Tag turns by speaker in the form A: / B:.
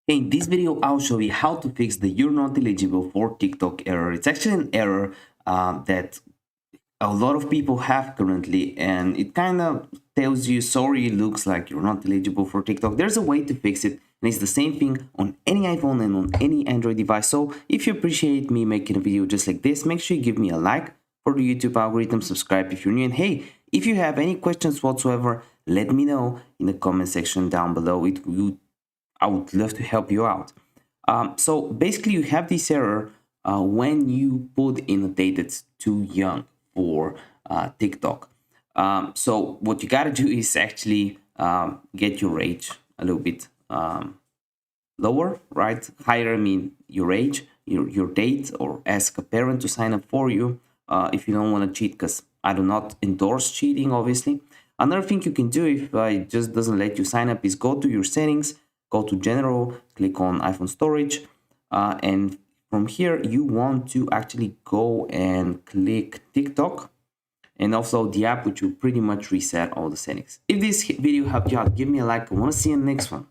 A: Hey, in this video, I'll show you how to fix the "you're not eligible for TikTok" error. It's actually an error that a lot of people have currently, and it kind of tells you, sorry, it looks like you're not eligible for TikTok. There's a way to fix it, and it's the same thing on any iPhone and on any Android device. So if you appreciate me making a video just like this, make sure you give me a like for the YouTube algorithm, subscribe if you're new, and hey, if you have any questions whatsoever, let me know in the comment section down below. I would love to help you out. So basically, you have this error when you put in a date that's too young for TikTok. So what you gotta do is actually get your age a little bit lower, right? Higher, I mean your age, your date, or ask a parent to sign up for you if you don't want to cheat, because I do not endorse cheating, obviously. Another thing you can do if it just doesn't let you sign up is go to your settings, go to general, click on iPhone storage, and from here you want to actually go and click TikTok and offload the app, which will pretty much reset all the settings. If this video helped you out, give me a like. I want to see you in the next one.